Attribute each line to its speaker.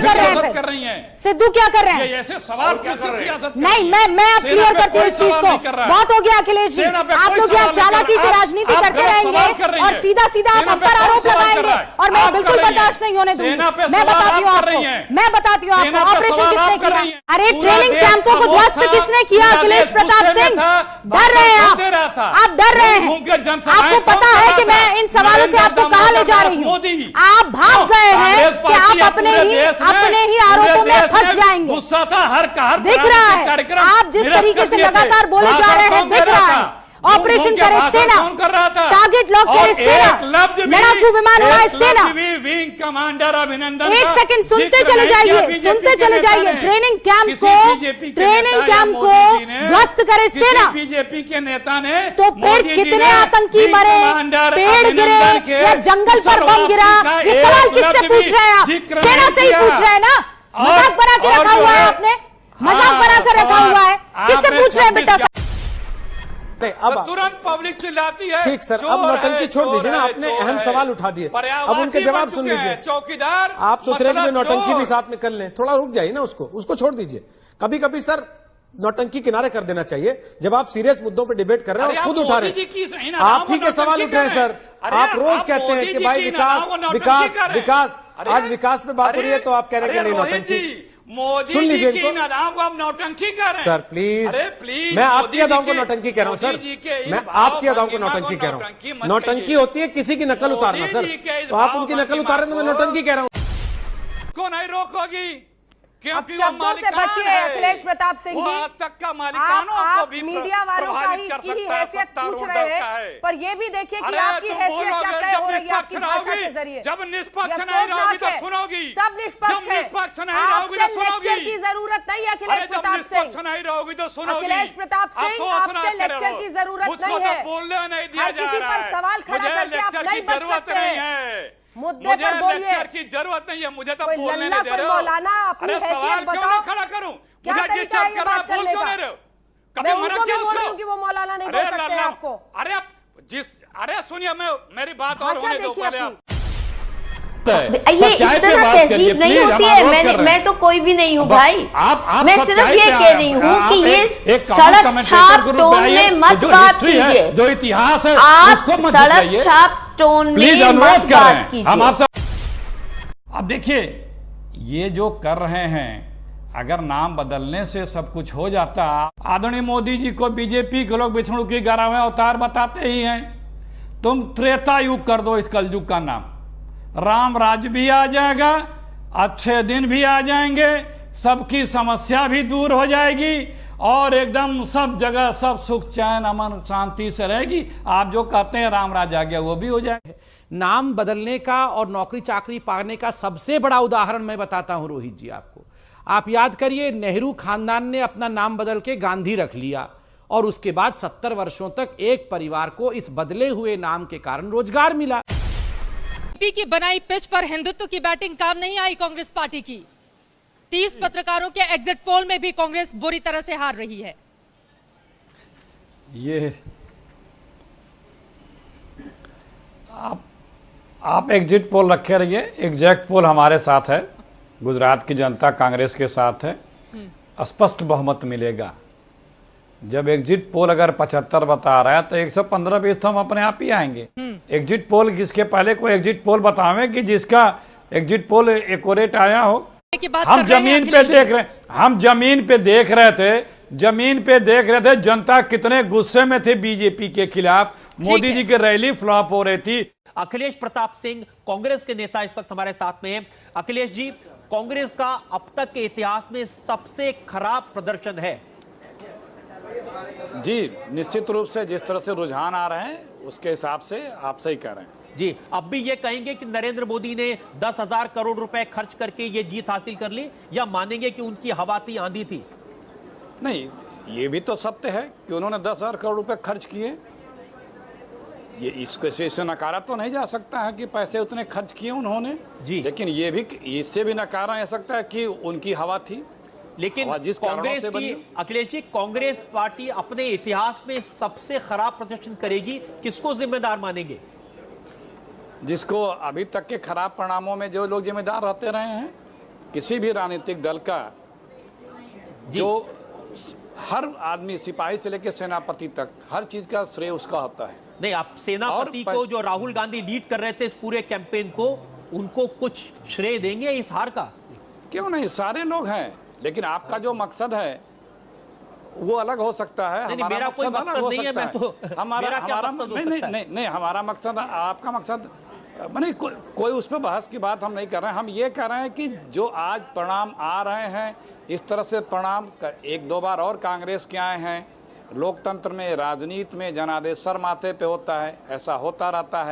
Speaker 1: कर रहे हैं? सिद्धू क्या कर रहे हैं?
Speaker 2: ऐसे सवाल क्या कर रहे हैं?
Speaker 1: नहीं, मैं अब क्लियर करती हूँ इस चीज को। बहुत हो गया अखिलेश जी, आप लोग यहाँ चालाकी से राजनीति करते रहेंगे और सीधा सीधा आप हम पर आरोप लगाएंगे और मैं बिल्कुल बर्दाश्त नहीं होने दूंगी। मैं बताती हूँ आपको, ऑपरेशन किसने किया? अरे ट्रेनिंग कैंपों को ध्वस्त किसने किया? अखिलेश प्रताप सिंह। डर रहे हैं आप डर रहे हैं। आपको पता है कि मैं इन सवालों से आपको कहाँ ले जा रही हूँ? आप भाग गए हैं कि आप अपने ही आरोपों में फंस जाएंगे। दिख रहा है आप जिस तरीके से लगातार बोले जा रहे हैं, दिख रहा है। ऑपरेशन करे सेना, टारगेट लॉक करे सेना, लड़ाकू विमान उड़ाए सेना।
Speaker 2: विंग कमांडर अभिनंदन।
Speaker 1: एक सेकंड सुनते चले जाइए। ट्रेनिंग कैंप को ध्वस्त करे सेना।
Speaker 2: बीजेपी के नेता ने
Speaker 1: तो फिर कितने आतंकी मरे, पेड़ गिरे या जंगल पर बम गिरा? ये सवाल किससे पूछ रहे हैं आप? सेना से ही पूछ रहे हैं ना? मजाक बना के रखा हुआ है आपने, मजाक बना कर रखा हुआ है। किससे पूछ रहे हैं बेटा?
Speaker 3: अब
Speaker 2: तुरंत पब्लिक चिल्लाती है।
Speaker 3: ठीक सर, अब नौटंकी छोड़ दीजिए ना, आपने अहम सवाल उठा दिए, अब उनके जवाब सुन लीजिए।
Speaker 2: चौकीदार
Speaker 3: आप सोच रहे हैं कि नौटंकी भी साथ में कर लें, थोड़ा रुक जाइए ना, उसको छोड़ दीजिए। कभी कभी सर नौटंकी किनारे कर देना चाहिए। जब आप सीरियस मुद्दों पर डिबेट कर रहे हैं और खुद उठा रहे हैं, आप ही के सवाल उठ रहे हैं सर। आप रोज कहते हैं कि भाई विकास, आज विकास पे बात हो रही है तो आप कह रहे हैं कि नहीं नौटंकी।
Speaker 2: मोदी
Speaker 3: सुन लीजिए
Speaker 2: जी की अदाओं को आप नौटंकी कर रहे हैं
Speaker 3: सर। प्लीज मैं आपकी अदाओं को नौटंकी कह रहा हूं सर, मैं आपकी अदाओं को नौटंकी कह रहा हूं। नौटंकी होती है किसी की नकल उतारना सर, तो आप उनकी नकल उतार रहे हैं तो मैं नौटंकी कह रहा हूं।
Speaker 2: को नहीं रोकोगी क्योंकि
Speaker 1: वो मालिकान है। अखिलेश प्रताप सिंह जी,
Speaker 2: तक का मालिकान
Speaker 1: आप मीडिया वालों की ही हैसियत पूछ रहे हैं, पर ये भी देखिए कि आपकी हैसियत क्या तय हो रही है आपकी भाषा के जरिए।
Speaker 2: जब निष्पक्ष नहीं रहोगी तो सुनोगी,
Speaker 1: सब निष्पक्ष है।
Speaker 2: निष्पक्ष नहीं रहोगी तो सुनोगी।
Speaker 1: की जरूरत नहीं है अखिलेश प्रताप सिंह।
Speaker 2: नहीं रहोगी तो सुनोगी।
Speaker 1: अखिलेश प्रताप सिंह, आपसे लेक्चर की जरूरत नहीं है।
Speaker 2: बोलने नहीं दिया जा रहा है।
Speaker 1: किसी पर सवाल खड़ा करके आप नहीं बच सकते हैं। मुद्दे पर बोलिए।
Speaker 2: लेक्चर की जरूरत नहीं है, मुझे तो बोलने नहीं दे रहे हो।
Speaker 1: मौलाना अपनी हैसियत बताओ,
Speaker 2: खड़ा करूं?
Speaker 1: क्या
Speaker 2: मुझे
Speaker 1: तरीका है ये बात करने का?
Speaker 2: कभी मना किया
Speaker 1: उसको कि वो मौलाना नहीं बोल सकते आपको।
Speaker 2: अरे सुनिए, मेरी बात और होने दो पहले आप।
Speaker 4: ये इस तरह तहजीब नहीं होती है। मैं तो कोई भी नहीं हूँ भाई, मैं सिर्फ ये कह रही हूँ कि ये सड़क छाप टोन में मत बात कीजिए।
Speaker 2: जो इतिहास है
Speaker 4: आप सड़क छाप टोन में मत बात कीजिए।
Speaker 2: हम आपसे अब देखिए, ये जो कर रहे हैं, अगर नाम बदलने से सब कुछ हो जाता। आदरणीय मोदी जी को बीजेपी के लोग विष्णु की 11वें अवतार बताते ही हैं। तुम त्रेता युग कर दो इस कलयुग का नाम, राम राज भी आ जाएगा, अच्छे दिन भी आ जाएंगे, सबकी समस्या भी दूर हो जाएगी और एकदम सब जगह सब सुख चैन अमन शांति से रहेगी। आप जो कहते हैं राम राज आ गया, वो भी हो जाएगा।
Speaker 5: नाम बदलने का और नौकरी चाकरी पाने का सबसे बड़ा उदाहरण मैं बताता हूं रोहित जी आपको। आप याद करिए, नेहरू खानदान ने अपना नाम बदल के गांधी रख लिया और उसके बाद 70 वर्षों तक एक परिवार को इस बदले हुए नाम के कारण रोजगार मिला।
Speaker 6: की बनाई पिच पर हिंदुत्व की बैटिंग काम नहीं आई कांग्रेस पार्टी की। 30 पत्रकारों के एग्जिट पोल में भी कांग्रेस बुरी तरह से हार रही है।
Speaker 2: ये आप एग्जिट पोल रखे रहिए, एग्जैक्ट पोल हमारे साथ है, गुजरात की जनता कांग्रेस के साथ है, स्पष्ट बहुमत मिलेगा। जब एग्जिट पोल अगर 75 बता रहा है तो 115-20 तो हम अपने आप ही आएंगे। एग्जिट पोल किसके पहले कोई एग्जिट पोल बतावे कि जिसका एग्जिट पोल एक्यूरेट आया हो। हम जमीन पे देख रहे, हम जमीन पे देख रहे थे जनता कितने गुस्से में थे बीजेपी के खिलाफ। मोदी जी की रैली फ्लॉप हो रही थी।
Speaker 7: अखिलेश प्रताप सिंह कांग्रेस के नेता इस वक्त हमारे साथ में हैं। अखिलेश जी, कांग्रेस का अब तक के इतिहास में सबसे खराब प्रदर्शन है।
Speaker 8: जी निश्चित रूप से जिस तरह से रुझान आ रहे हैं उसके हिसाब से आप सही कह रहे हैं।
Speaker 7: जी, अब भी ये कहेंगे कि नरेंद्र मोदी ने 10,000 करोड़ रुपए खर्च करके ये जीत हासिल कर ली, या मानेंगे कि उनकी हवा थी, आंधी थी?
Speaker 8: नहीं, ये भी तो सत्य है कि उन्होंने 10,000 करोड़ रुपए खर्च किए। ये इससे नकारा तो नहीं जा सकता है कि पैसे उतने खर्च किए उन्होंने जी, लेकिन ये भी इससे भी नकारा जा सकता है कि उनकी हवा थी।
Speaker 7: लेकिन कांग्रेस की, अखिलेश जी, कांग्रेस पार्टी अपने इतिहास में सबसे खराब प्रदर्शन करेगी, किसको जिम्मेदार मानेंगे?
Speaker 8: जिसको अभी तक के खराब परिणामों में जो लोग जिम्मेदार रहते रहे हैं किसी भी राजनीतिक दल का जो हर आदमी, सिपाही से लेकर सेनापति तक, हर चीज का श्रेय उसका होता है।
Speaker 7: नहीं, आप सेनापति को, जो राहुल गांधी लीड कर रहे थे इस पूरे कैंपेन को, उनको कुछ श्रेय देंगे इस हार का?
Speaker 8: क्यों नहीं, सारे लोग हैं, लेकिन आपका जो मकसद है वो अलग हो सकता है।
Speaker 7: नहीं, मेरा कोई मकसद नहीं है, मैं तो
Speaker 8: हमारा नहीं, हमारा मकसद, आपका मकसद, मैंने कोई उस पर बहस की बात हम नहीं कर रहे हैं। हम ये कह रहे हैं कि जो आज परिणाम आ रहे हैं, इस तरह से परिणाम एक दो बार और कांग्रेस के आए हैं। लोकतंत्र में, राजनीति में जनादेश सर माथे पे होता है, ऐसा होता रहता है।